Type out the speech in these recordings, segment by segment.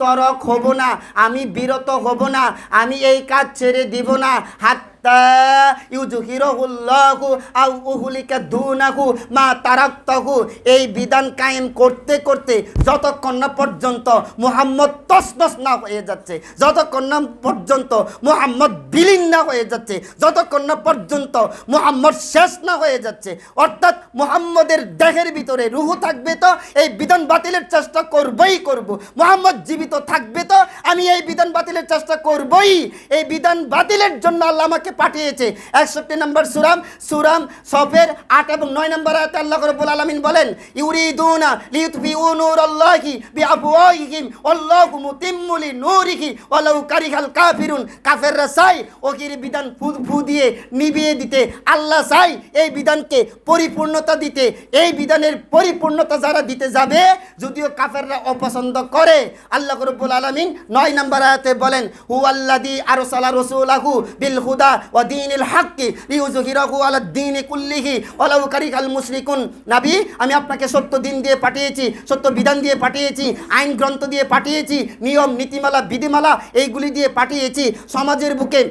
তরক হব না, আমি বিরত হব না, আমি এই কাজ ছেড়ে দিব না। এই বিধান কায়েম করতে করতে যতক্ষণ না পর্যন্ত মুহাম্মদ তসনস না হয়ে যাচ্ছে, যতক্ষণ না পর্যন্ত মুহাম্মদ বিলীন না হয়ে যাচ্ছে, যতক্ষণ না পর্যন্ত মুহাম্মদ শেষ না হয়ে যাচ্ছে, অর্থাৎ মুহাম্মদের দেহের ভিতরে রূহ থাকবে তো এই বিধান বাতিলের চেষ্টা করবই করব। মুহাম্মদ জীবিত থাকবে তো আমি এই বিধান বাতিলের চেষ্টা করবই। এই বিধান বাতিলের জন্য আল্লাহ আমাকে পাঠিয়েছে। 61 নম্বর সূরা সফের 8 এবং 9 নম্বর আয়াতে আল্লাহ রাব্বুল আলামিন বলেন, ইউরিদুনা লিইউতফিউ নূরাল্লাহি বিআফওয়াহিহিম আল্লাহু মুতিম্মু লিনূরিহি ওয়ালাউ কারিহাল কাফিরুন। কাফেররা চায় ওহির বিধান ফু দিয়ে নিভিয়ে দিতে, আল্লাহ চায় এই বিধানকে পরিপূর্ণতা দিতে। এই বিধানের পরিপূর্ণতা যারা দিতে যাবে, যদিও কাফেররা অপছন্দ করে, আল্লাহ রাব্বুল আলামিন 9 নম্বর আয়াতে বলেন, হুয়াল্লাযী আরসালা রাসূলাহু বিল হুদা ওয়া দীনিল হাক্কি লিইয়ুযহিরাহু আলাদ দীনি কুল্লিহি ওয়ালাউ কারিহাল মুশরিকুন। নবী, আমি আপনাকে সত্য দিন দিয়ে পাঠিয়েছি, সত্য বিধান দিয়ে পাঠিয়েছি, আইন গ্রন্থ দিয়ে পাঠিয়েছি, নিয়ম নীতিমালা বিধিমালা এইগুলি দিয়ে পাঠিয়েছি। সমাজের বুকে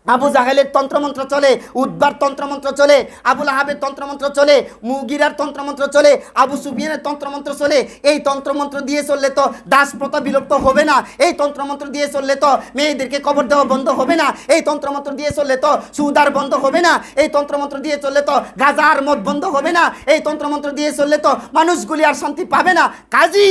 আবু জাহেলের তন্ত্রমন্ত্র চলে, উদ্বার তন্ত্রমন্ত্র চলে, আবুল আহাবের তন্ত্রমন্ত্র চলে, মুগিরার তন্ত্রমন্ত্র চলে, আবু সুফিয়ানের তন্ত্রমন্ত্র চলে। এই তন্ত্রমন্ত্র দিয়ে চললে তো দাস প্রথা বিলুপ্ত হবে না, এই তন্ত্রমন্ত্র দিয়ে চললে তো মেয়েদেরকে কবর দেওয়া বন্ধ হবে না, এই তন্ত্রমন্ত্র দিয়ে চললে তো সুদার বন্ধ হবে না, এই তন্ত্রমন্ত্র দিয়ে চললে তো গাঁজা আর মদ বন্ধ হবে না, এই তন্ত্রমন্ত্র দিয়ে চললে তো মানুষগুলি আর শান্তি পাবে না। কাজী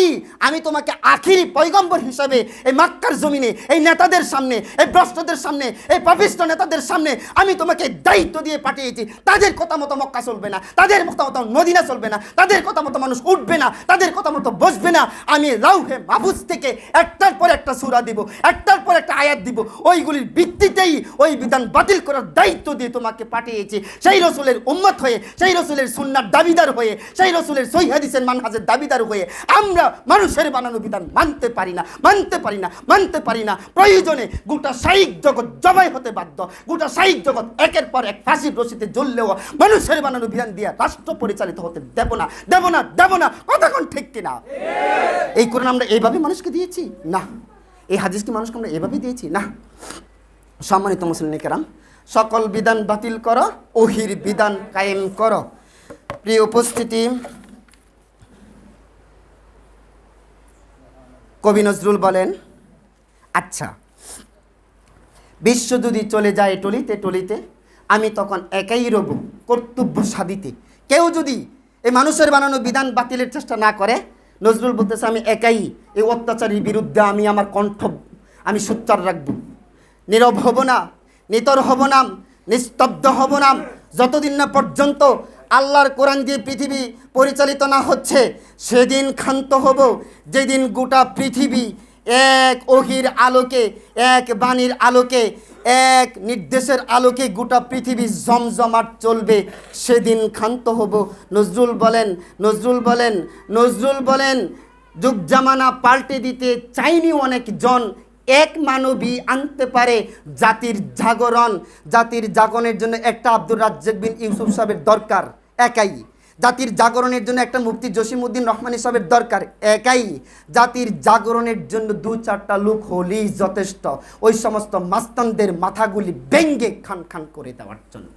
আমি তোমাকে আখিরি পয়গম্বর হিসাবে এই মক্কার জমিনে এই নেতাদের সামনে, এই ভ্রষ্টদের সামনে, এই পাপিষ্ট নেতাদের সামনে আমি তোমাকে দায়িত্ব দিয়ে পাঠিয়েছি। তাদের কথা মতো মক্কা চলবে না, তাদের কথা মতো মদিনা চলবে না, তাদের কথা মতো মানুষ উঠবে না, তাদের কথা মতো বসবে না। আমি লাউহে মাহফুজ থেকে একটার পর একটা সূরা দিব, একটার পর একটা আয়াত দিব, ওইগুলির ভিত্তিতেই ওই বিধান বাতিল করার দায়িত্ব দিয়ে তোমাকে পাঠিয়েছি। সেই রসুলের উম্মত হয়ে, সেই রসুলের সুন্নার দাবিদার হয়ে, সেই রসুলের সহিহ হাদিসের মানহাজের দাবিদার হয়ে আমরা মানুষের বানানো বিধান মানতে পারি না, মানতে পারি না, মানতে পারি না। প্রয়োজনে গোটা সাহিক জগৎ জবাই হতে বাধ্য, গোটা সাহিক জগৎ একের পর এক ফাঁসির রশিতে জ্বললেও মানুষের বানানো বিধান দিয়ে রাষ্ট্র পরিচালিত হতে দেব না, দেব না, দেব না। কতক্ষণ ঠিক কিনা? এই কোরআন আমরা এইভাবে মানুষকে দিয়েছি না, এই হাদিস কি মানুষকে আমরা এভাবে দিয়েছি না। সম্মানিত মুসলিম কেরাম, সকল বিধান বাতিল করো, ওহির বিধান কায়েম করো। প্রিয় উপস্থিতি, কবি নজরুল বলেন, আচ্ছা বিশ্ব যদি চলে যায় টলিতে টলিতে, আমি তখন একাই রব কর্তব্য সাধিতে। কেউ যদি এই মানুষের বানানো বিধান বাতিলের চেষ্টা না করে, নজরুল বলতেছে আমি একাই এই অত্যাচারীর বিরুদ্ধে আমি আমার কণ্ঠ আমি সোচ্চার রাখব, নীরব হব না, নিতর হব না, নিস্তব্ধ হব না, যতদিন না পর্যন্ত আল্লাহর কোরআন দিয়ে পৃথিবী পরিচালিত না হচ্ছে। সেদিন ক্ষান্ত হব যেদিন গোটা পৃথিবী এক ওহির আলোকে, এক বাণীর আলোকে, এক নির্দেশের আলোকে গোটা পৃথিবী জমজমাট চলবে, সেদিন ক্ষান্ত হব। নজরুল বলেন, নজরুল বলেন, নজরুল বলেন, যুগ জামানা পাল্টে দিতে চাইনি অনেকজন, এক মানবী আনতে পারে জাতির জাগরণ। জাতির জাগরণের জন্য একটা আব্দুর রাজ্জাক বিন ইউসুফ সাহেবের দরকার, একাই। জাতির জাগরণের জন্য একটা মুফতি জসিমউদ্দিন রহমানী সাহেবের দরকার, একাই। জাতির জাগরণের জন্য 2-4টা লোক হলেই যথেষ্ট, ওই সমস্ত মাস্তানদের মাথাগুলি ভেঙ্গে খান খান করে দেওয়ার জন্য।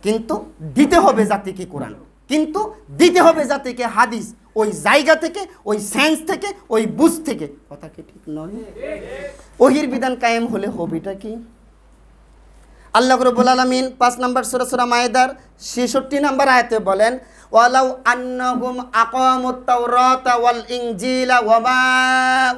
কিন্তু দিতে হবে জাতিকে কোরআন, কিন্তু দিতে হবে জাতিকে হাদিস, ওই জায়গা থেকে, ওই সেন্স থেকে, ওই বুঝ থেকে। কথা কি ঠিক নয়? ওহির বিধান কায়েম হলে হবেটা কি? আল্লাহ রাব্বুল আলামিন 5 নম্বর সূরা মায়েদার 66 নম্বর আয়াতে বলেন, ওয়ালাউ আন্নাহুম আকামুত তাওরাতা ওয়াল ইনজিলা ওয়া মা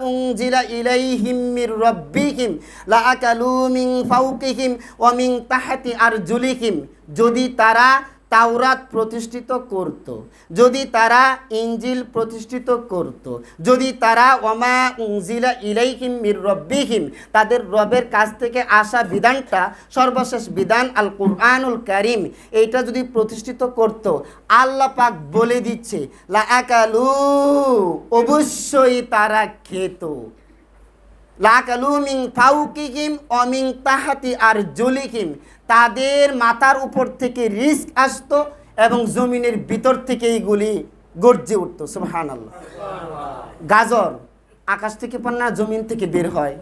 উনজিলা ইলাইহিম মির রাব্বিহিম লাআকালু মিন ফাওকিহিম ওয়া মিন তাহতি আরজুলিহিম। যদি তারা তাওরাত প্রতিষ্ঠিত করত, যদি তারা ইনজিল প্রতিষ্ঠিত করত, যদি তারা ওয়ামা উনজিলা ইলাইহিম মির রাব্বিহিম, তাদের রবের কাছ থেকে আসা বিধানটা, সর্বশেষ বিধান আল কুরআনুল কারীম, এইটা যদি প্রতিষ্ঠিত করত, আল্লাহ পাক বলে দিচ্ছে লাআকালু, অবশ্যই তারা খেত, লাআকালু মিন ফাওকিহিম ওয়া মিন তাহতি আরজুলিহিম, তাদের মাথার উপর থেকে রিস্ক আসতো এবং জমিনের ভিতর থেকে এইগুলি গর্জে উঠতো। সুবহানাল্লাহ। গাজর, আকাশ থেকে পড়ে না জমিন থেকে বের হয়?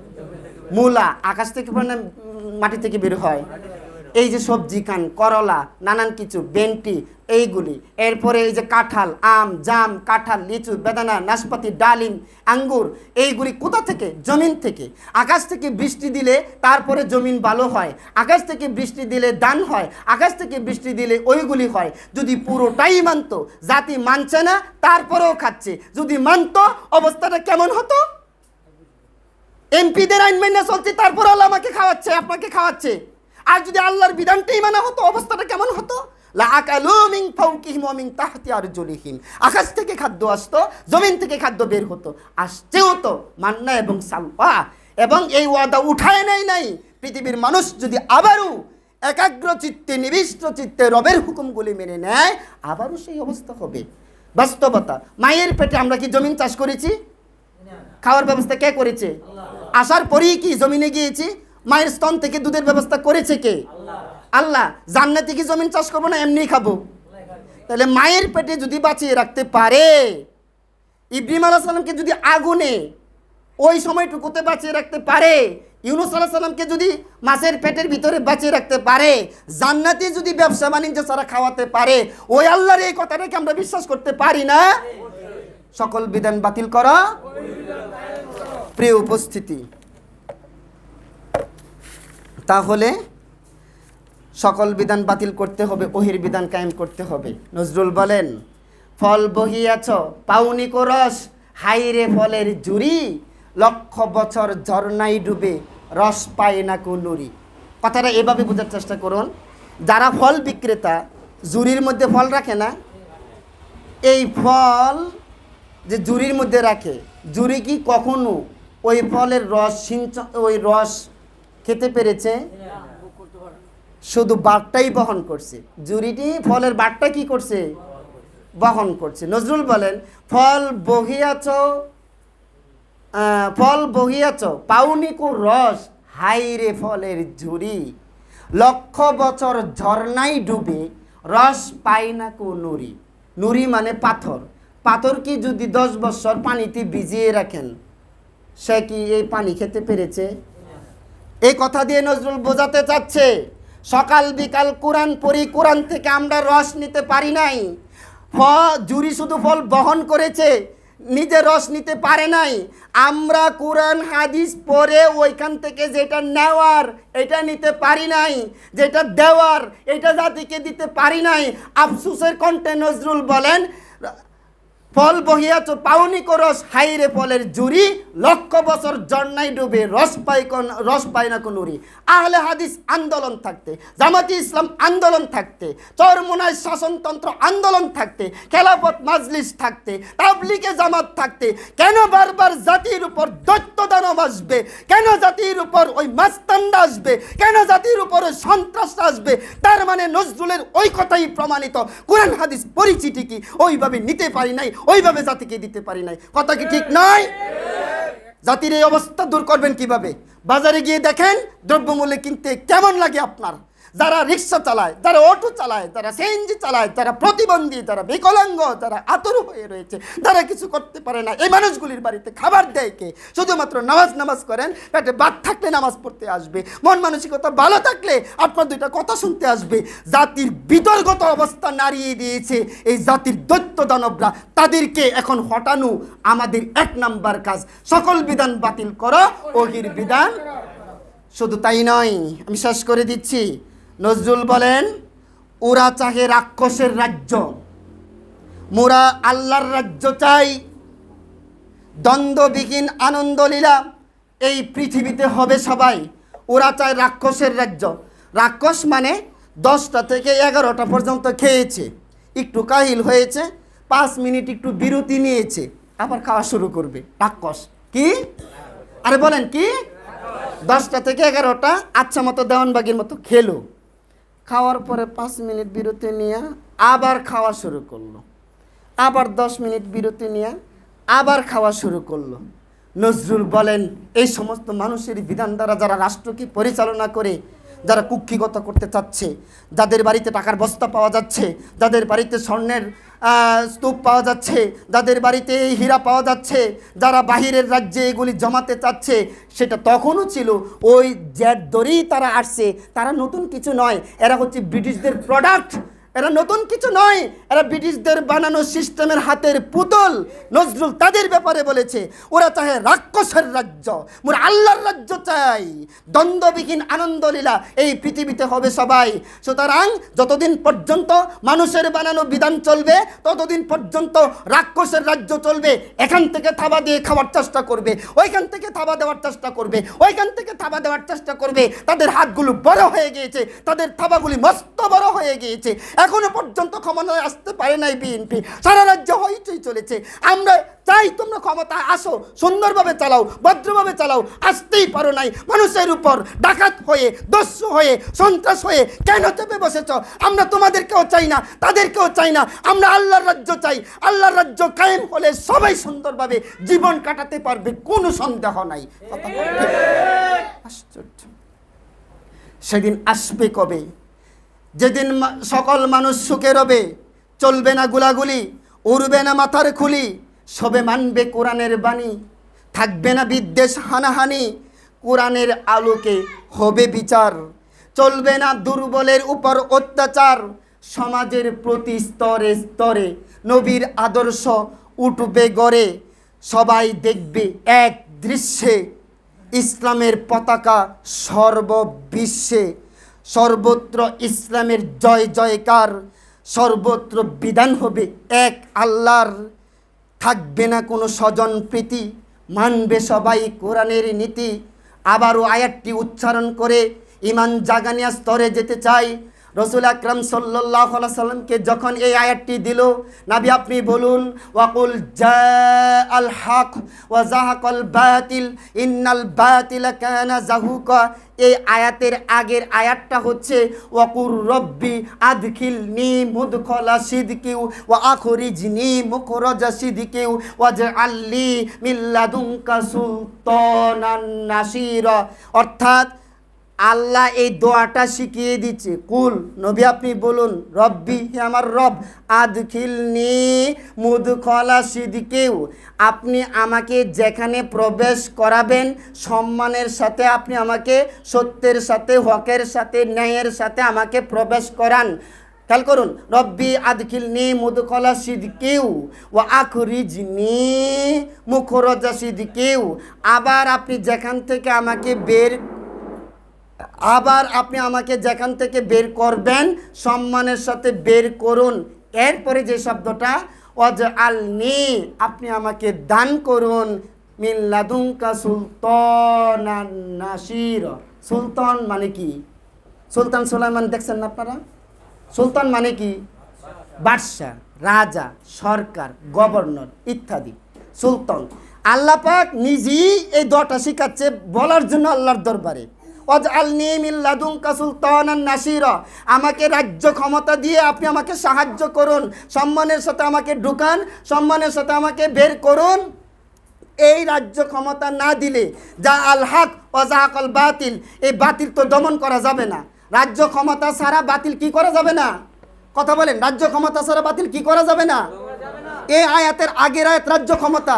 মূলা আকাশ থেকে পড়ে না মাটি থেকে বের হয়? এই যে সবজি খান, করলা, নানান কিছু, বেন্টি, এইগুলি, এরপরে এই যে কাঁঠাল, আম, জাম, কাঁঠাল, লিচু, বেদানা, নাশপাতি, ডালিম, আঙ্গুর, এইগুলি কোথা থেকে? জমিন থেকে। আকাশ থেকে বৃষ্টি দিলে তারপরে জমিন ভালো হয়, আকাশ থেকে বৃষ্টি দিলে দান হয়, আকাশ থেকে বৃষ্টি দিলে ওইগুলি হয়। যদি পুরোটাই মানতো, জাতি মানছে না তারপরেও খাচ্ছে, যদি মানতো অবস্থাটা কেমন হতো? এমপিদের আইন মেনে চলছে, তারপর আল্লাহ আমাকে খাওয়াচ্ছে, আপনাকে খাওয়াচ্ছে। আর যদি আল্লাহর বিধানটাই মানা হতো, অবস্থাটা কেমন হতো? লাআকালু মিন ফাওকিহিম ওয়া মিন তাহতি আরজুলিহিম। আকাশ থেকে খাদ্য আসতো, জমিন থেকে খাদ্য বের হতো, আসছেও তো মান্না এবং সালওয়া। এবং এই ওয়াদা উঠায় নাই পৃথিবীর মানুষ যদি আবারও একাগ্র চিত্তে, নিবিষ্ট চিত্তে রবের হুকুমগুলি মেনে নেয়, আবারও সেই অবস্থা হবে। বাস্তবতা, মায়ের পেটে আমরা কি জমিন চাষ করেছি? খাওয়ার ব্যবস্থা কে করেছে? আসার পরেই কি জমিনে গিয়েছি? মায়ের স্তন থেকে দুধের ব্যবস্থা করেছে কে? আল্লাহ। জান্নাতে কি জমিন চাষ করবো না এমনি খাবো? তাহলে মায়ের পেটে যদি বাঁচিয়ে রাখতে পারে, ইব্রাহিম আলাইহিস সালামকে যদি আগুনে ওই সময়টুকুতে বাঁচিয়ে রাখতে পারে, ইউনূস আলাইহিস সালামকে যদি মাছের পেটের ভিতরে বাঁচিয়ে রাখতে পারে, জান্নাতে যদি ব্যবসা বাণিজ্য ছাড়া খাওয়াতে পারে, ওই আল্লাহর এই কথাটাকে আমরা বিশ্বাস করতে পারি না? সকল বিধান বাতিল করা। প্রিয় উপস্থিতি, তাহলে সকল বিধান বাতিল করতে হবে, ওহির বিধান কায়েম করতে হবে। নজরুল বলেন, ফল বহিয়াছ পাউনি কো রস, হাইরে ফলের জুরি, লক্ষ বছর ঝর্ণায় ডুবে রস পায় না কো নুরি। কথাটা এভাবে বোঝার চেষ্টা করুন, যারা ফল বিক্রেতা জুরির মধ্যে ফল রাখে না, এই ফল যে জুরির মধ্যে রাখে, জুরি কি কখনো ওই ফলের রস ওই রস খেতে পেরেছে? শুধু বাটটাই বহন করছে, জুরিটি ফলের বাটটা কি করছে? বহন করছে। নজরুল বলেন, ফল বহিয়াছ পাউনি কো রস, হাইরে ফলের ঝুরি, লক্ষ বছর ঝর্ণায় ডুবে রস পায় না কো নুরি। নুরি মানে পাথর। পাথর কি যদি 10 বছর পানিতে ভিজিয়ে রাখেন, সে কি এই পানি খেতে পেরেছে? এই কথা দিয়ে নজরুল বোঝাতে চাচ্ছে, সকাল বিকাল কোরআন পড়ি, কোরআন থেকে আমরা রস নিতে পারি নাই। জুরি শুধু ফল বহন করেছে, নিজে রস নিতে পারে নাই। আমরা কোরআন হাদিস পড়ে ওইখান থেকে যেটা নেওয়ার এটা নিতে পারি নাই, যেটা দেওয়ার এটা জাতিকে দিতে পারি নাই। আফসোসের কণ্ঠে নজরুল বলেন, ফল বহিয়াছ পাউনি কো রস, হাইরে ফলের জুরি, লক্ষ বছর ঝর্ণায় ডুবে রস পায় না কোন নুরি। আহলে হাদিস আন্দোলন থাকতে, জামাতি ইসলাম আন্দোলন থাকতে, চরমোনাই শাসনতন্ত্র আন্দোলন থাকতে, খেলাফত মাজলিস থাকতে, তাবলিগে জামাত থাকতে, কেন বারবার জাতির উপর দৈত্য দানব আসবে? কেন জাতির উপর ওই মাস্তানরা আসবে? কেন জাতির উপর ওই সন্ত্রাসটা আসবে? তার মানে নজরুলের ওই কথাই প্রমাণিত, কোরআন হাদিস পরিচিতি কি ওইভাবে নিতে পারি নাই, ওইভাবে জাতিকে দিতে পারি নাই। কথা কি ঠিক নয়? জাতির এই অবস্থা দূর করবেন কিভাবে? বাজারে গিয়ে দেখেন দ্রব্যমূল্য কিনতে কেমন লাগে আপনার। যারা রিক্সা চালায়, যারা অটো চালায়, যারা সিএনজি চালায়, যারা প্রতিবন্ধী, যারা বিকলাঙ্গ, যারা আতর হয়ে রয়েছে, যারা কিছু করতে পারে না, এই মানুষগুলির বাড়িতে খাবার দেয় কে? শুধুমাত্র নামাজ করেন, পেটে ভাত থাকলে নামাজ পড়তে আসবে, মন মানসিকতা ভালো থাকলে আপনার দুইটা কথা শুনতে আসবে। জাতির বিতর্গত অবস্থা নাড়িয়ে দিয়েছে এই জাতির দৈত্য দানবরা। তাদেরকে এখন হটানো আমাদের 1 নাম্বার কাজ। সকল বিধান বাতিল করো, ওহির বিধান। শুধু তাই নয়, আমি শেষ করে দিচ্ছি। নজরুল বলেন, ওরা চাহে রাক্ষসের রাজ্য, মোরা আল্লাহর রাজ্য চাই। দ্বন্দ্ববিহীন আনন্দ লীলা এই পৃথিবীতে হবে সবাই। ওরা চায় রাক্ষসের রাজ্য। রাক্ষস মানে 10টা থেকে 11টা পর্যন্ত খেয়েছে, একটু কাহিল হয়েছে, 5 মিনিট একটু বিরতি নিয়েছে, আবার খাওয়া শুরু করবে। রাক্ষস কি? আরে বলেন কি? 10টা থেকে 11টা আচ্ছা মতো দেওয়ানবাগির মতো খেলো, খাওয়ার পরে 5 মিনিট বিরতি নিয়ে আবার খাওয়া শুরু করলো, আবার 10 মিনিট বিরতি নিয়ে আবার খাওয়া শুরু করলো। নজরুল বলেন, এই সমস্ত মানুষের বিধান দ্বারা যারা রাষ্ট্রকে পরিচালনা করে, যারা কুক্ষিগত করতে চাচ্ছে, যাদের বাড়িতে টাকার বস্তা পাওয়া যাচ্ছে, যাদের বাড়িতে স্বর্ণের স্তূপ পাওয়া যাচ্ছে, যাদের বাড়িতে হীরা পাওয়া যাচ্ছে, যারা বাহিরের রাজ্যে এগুলি জমাতে চাচ্ছে, সেটা তখনও ছিল। ওই জেট ধরেই তারা আসছে, তারা নতুন কিছু নয়, এরা হচ্ছে ব্রিটিশদের প্রোডাক্ট, এরা নতুন কিছু নয়, এরা ব্রিটিশদের বানানো সিস্টেমের হাতের পুতুল। নজরুল তাদের ব্যাপারে বলেছে, ওরা চাহে রাক্ষসের রাজ্য, মোর আল্লাহর রাজ্য চাই, দ্বন্দ্ববিহীন আনন্দলীলা এই পৃথিবীতে হবে সবাই। সুতরাং যতদিন পর্যন্ত মানুষের বানানো বিধান চলবে, ততদিন পর্যন্ত রাক্ষসের রাজ্য চলবে। এখান থেকে থাবা দিয়ে খাওয়ার চেষ্টা করবে, ওইখান থেকে থাবা দেওয়ার চেষ্টা করবে, ওইখান থেকে থাবা দেওয়ার চেষ্টা করবে। তাদের হাতগুলো বড় হয়ে গিয়েছে, তাদের থাবাগুলি মস্ত বড় হয়ে গিয়েছে। এখনো পর্যন্ত ক্ষমতায় আসতে পারে নাই বিএনপি, সারা রাজ্য হইচই চলেছে। আমরা চাই তোমরা ক্ষমতায় আসো, সুন্দরভাবে চালাও, ভদ্রভাবে চালাও, আসতেই পারো নাই। মানুষের উপর ডাকাত হয়ে, দস্যু হয়ে, সন্ত্রাস হয়ে কেন চেপে বসেছ? আমরা তোমাদেরকেও চাই না, তাদেরকেও চাই না, আমরা আল্লাহর রাজ্য চাই। আল্লাহর রাজ্য কায়েম হলে সবাই সুন্দরভাবে জীবন কাটাতে পারবে, কোনো সন্দেহ নাই। আশ্চর্য, সেদিন আসবে কবে? যেদিন সকল মানুষ সুখে রবে, চলবে না গুলাগুলি, উড়বে না মাথার খুলি, সবে মানবে কোরআনের বাণী, থাকবে না বিদ্বেষ হানাহানি, কোরআনের আলোকে হবে বিচার, চলবে না দুর্বলের উপর অত্যাচার, সমাজের প্রতি স্তরে স্তরে নবীর আদর্শ উঠবে গড়ে, সবাই দেখবে এক দৃশ্যে ইসলামের পতাকা সর্ববিশ্বে, সর্বত্র ইসলামের জয় জয়কার, সর্বত্র বিধান হবে এক আল্লাহর, থাকবে না কোনো স্বজন প্রীতি, মানবে সবাই কোরআনের নীতি। আবারও আয়াতটি উচ্চারণ করে ইমান জাগানিয়া স্তরে যেতে চাই। রসুল আকরাম সাল্লাল্লাহু আলাইহি সাল্লামকে যখন এই আয়াতটি দিল, নবী আপনি বলুন, ওয়াকুল জাআল হক ওয়া যাহাকাল বাতিল ইন্নাল বাতিলা কানা যাহুকা। এই আয়াতের আগের আয়াতটা হচ্ছে ওয়াকুর রব্বি আদখিলনি মুদখলা সিদকি ওয়া আখরিজনি মুখরাজা সিদকি ওয়াজআললি মিন লাদুনকা সুলতানান নাসিরা। অর্থাৎ আল্লাহ এই দোয়াটা শিখিয়ে দিচ্ছে। কুল, নবী আপনি বলুন, রব্বি, হে আমার রব, আদখিলনি মুদখলা সিদকিউ, আপনি আমাকে যেখানে প্রবেশ করাবেন সম্মানের সাথে, আপনি আমাকে সত্যের সাথে, হকের সাথে, ন্যায়ের সাথে আমাকে প্রবেশ করান। খেয়াল করুন, রব্বি আদখিলনি মুদখলা সিদকিউ ওয়া আখরিজনি মুখরাজা সিদকিউ। আবার আপনি যেখান থেকে আমাকে বের করবেন সম্মানের সাথে বের করুন। এরপরে যে শব্দটা ওয়াজআলনি, আপনি আমাকে দান করুন, মিন লাদুনকা সুলতানান নাসিরা। সুলতান মানে কি? সুলতান সুলাইমান দেখছেন না আপনারা? সুলতান মানে কি? বাদশাহ, রাজা, সরকার, গভর্নর ইত্যাদি। সুলতান আল্লাহ পাক নিজেই এই দোয়াটা শিখাচ্ছে বলার জন্য আল্লাহর দরবারে। ওয়াজআলনি মিন লাদুনকা সুলতানান নাসিরা, আমাকে রাজ্য ক্ষমতা দিয়ে আপনি আমাকে সাহায্য করুন, সম্মানের সাথে আমাকে ঢুকান, সম্মানের সাথে আমাকে বের করুন। এই রাজ্য ক্ষমতা না দিলে যা আল হক ওয়া যাহাকাল বাতিল, এই বাতিল তো দমন করা যাবে না। রাজ্য ক্ষমতা ছাড়া বাতিল কি করা যাবে না? কথা বলেন, রাজ্য ক্ষমতা ছাড়া বাতিল কি করা যাবে না? এই আয়াতের আগের আয়াত রাজ্য ক্ষমতা,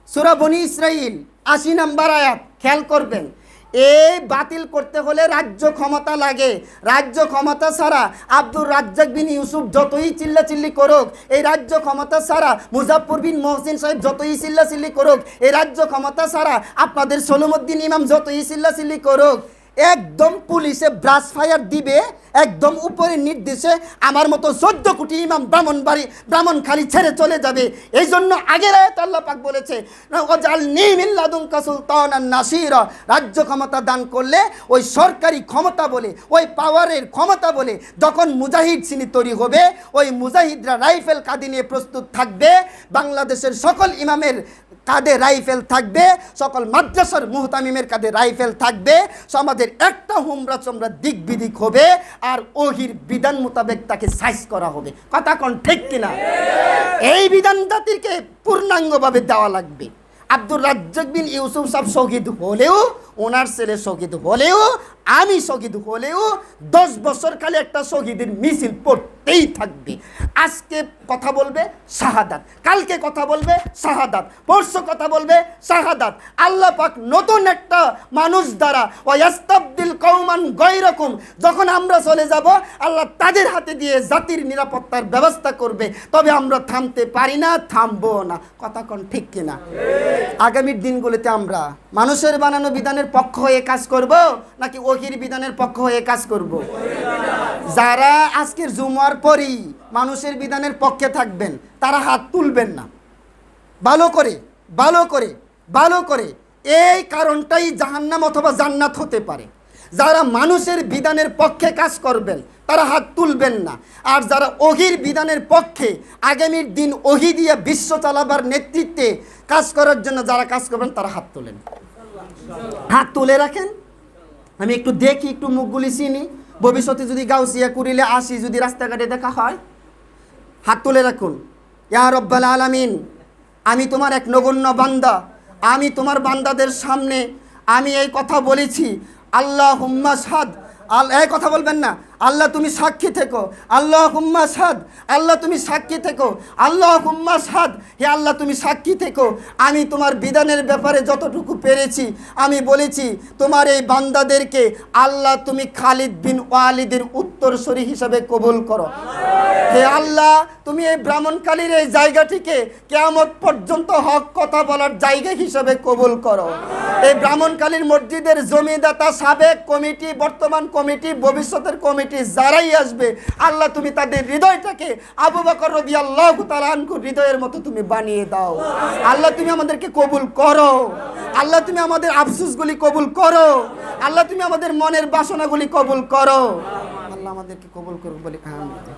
সূরা বনী ইসরাইল ৮০ নম্বর আয়াত, খেয়াল করবেন। এই বাতিল করতে হলে রাজ্য ক্ষমতা লাগে। রাজ্য ক্ষমতা ছাড়া আব্দুর রাজ্জাক বিন ইউসুফ যতই চিল্লাচিল্লি করুক, এই রাজ্য ক্ষমতা ছাড়া মুজাফফর বিন মহসিন সাহেব যতই চিল্লাচিল্লি করুক, এই রাজ্য ক্ষমতা ছাড়া আপনাদের সলিমুদ্দিন ইমাম যতই চিল্লাচিল্লি করুক, একদম পুলিশে ব্রাশ ফায়ার দিবে, একদম উপরে নির্দেশে আমার মতো 14 কোটি ইমাম ব্রাহ্মণখালী ছেড়ে চলে যাবে। এই জন্য আগের আয়াতে আল্লাহ পাক বলেছে ওয়াজআলনি মিন লাদুনকা সুলতানান নাসিরা, রাজ্য ক্ষমতা দান করলে ওই সরকারি ক্ষমতা বলে, ওই পাওয়ারের ক্ষমতা বলে যখন মুজাহিদ শ্রেণী তৈরি হবে, ওই মুজাহিদরা রাইফেল কাঁধে নিয়ে প্রস্তুত থাকবে, বাংলাদেশের সকল ইমামের কাঁধে রাইফেল থাকবে, সকল মাদ্রাসার মুহতামিমের কাঁধে রাইফেল থাকবে, সমাজের একটা হুমরা চমরা দিক বিদিক হবে, আর ওহির বিধান মোতাবেক তাকে সাইজ করা হবে। কথা কোন ঠিক কিনা? এই বিধান জাতিকে পূর্ণাঙ্গভাবে দেওয়া লাগবে। আব্দুর রাজ্জাক বিন ইউসুফ সাহেব শহীদ হলেও, ওনার ছেলে শহীদ হলেও, আমি শহীদ হলেও 10 বছর কালে একটা শহীদের মিছিল পড়তেই থাকবে। আজকে কথা বলবে শাহাদাত, কালকে কথা বলবে শাহাদাত, পরশু কথা বলবে শাহাদাত। আল্লাহ পাক নতুন একটা মানুষ দ্বারা ওয়াস্তাবদিল কওমান গায়রাকুম, যখন আমরা চলে যাব আল্লাহ তাদের হাতে দিয়ে জাতির নিরাপত্তার ব্যবস্থা করবে। তবে আমরা থামতে পারি না, থামবো না। কথা কোন ঠিক কিনা? আগামীর দিনগুলোতে আমরা মানুষের বানানো বিধানের পক্ষ হয়ে কাজ করব নাকি ওহির বিধানের পক্ষ হয়ে কাজ করব? যারা আজকের জুমার পরই মানুষের বিধানের পক্ষে থাকবেন তারা হাত তুলবেন না। ভালো করে ভালো করে ভালো করে, এই কারণটাই জাহান্নাম অথবা জান্নাত হতে পারে। যারা মানুষের বিধানের পক্ষে কাজ করবেন তারা হাত তুলবেন না, আর যারা ওহির বিধানের পক্ষে আগামীর দিন ওহি দিয়ে বিশ্ব চালাবার নেতৃত্বে কাজ করার জন্য যারা কাজ করবেন তারা হাত তোলেন, হাত তুলে রাখেন। আমি একটু দেখি, একটু মুখগুলি চিনি। ভবিষ্যতে যদি গাউসিয়া কুড়িলে আসি, যদি রাস্তাঘাটে দেখা হয়, হাত তুলে রাখুন। ইয়া রব্বাল আলামিন, আমি তোমার এক নগণ্য বান্দা, আমি তোমার বান্দাদের সামনে আমি এই কথা বলেছি, আল্লাহুম্মা শাহাদ। এই কথা বলবেন না, আল্লাহ তুমি সাক্ষী থেকো, আল্লাহুম্মা শাহাদ, আল্লাহ তুমি সাক্ষী থেকো, আল্লাহুম্মা শাহাদ, হে আল্লাহ তুমি সাক্ষী থেকো। আমি তোমার বিধানের ব্যাপারে যতটুকু পেরেছি আমি বলেছি। তোমার এই বান্দাদেরকে আল্লাহ তুমি খালিদ বিন ওয়ালিদের উত্তরসূরি হিসাবে কবুল করো। হে আল্লাহ, তুমি এই ব্রাহ্মণকালীর এই জায়গাটিকে কিয়ামত পর্যন্ত হক কথা বলার জায়গা হিসাবে কবুল করো। এই ব্রাহ্মণকালীর মসজিদের জমিদাতা, সাবেক কমিটি, বর্তমান কমিটি, ভবিষ্যতের কমিটি যারাই আসবে, আল্লাহ তুমি তাদের হৃদয়টাকে আবু বকর রাদিয়াল্লাহু তাআলা আনহু হৃদয়ের মতো তুমি বানিয়ে দাও। আল্লাহ তুমি আমাদেরকে কবুল করো। আল্লাহ তুমি আমাদের আফসোসগুলি কবুল করো। আল্লাহ তুমি আমাদের মনের বাসনাগুলি কবুল করো। আল্লাহ আমাদেরকে কবুল করুক বলি আমিন।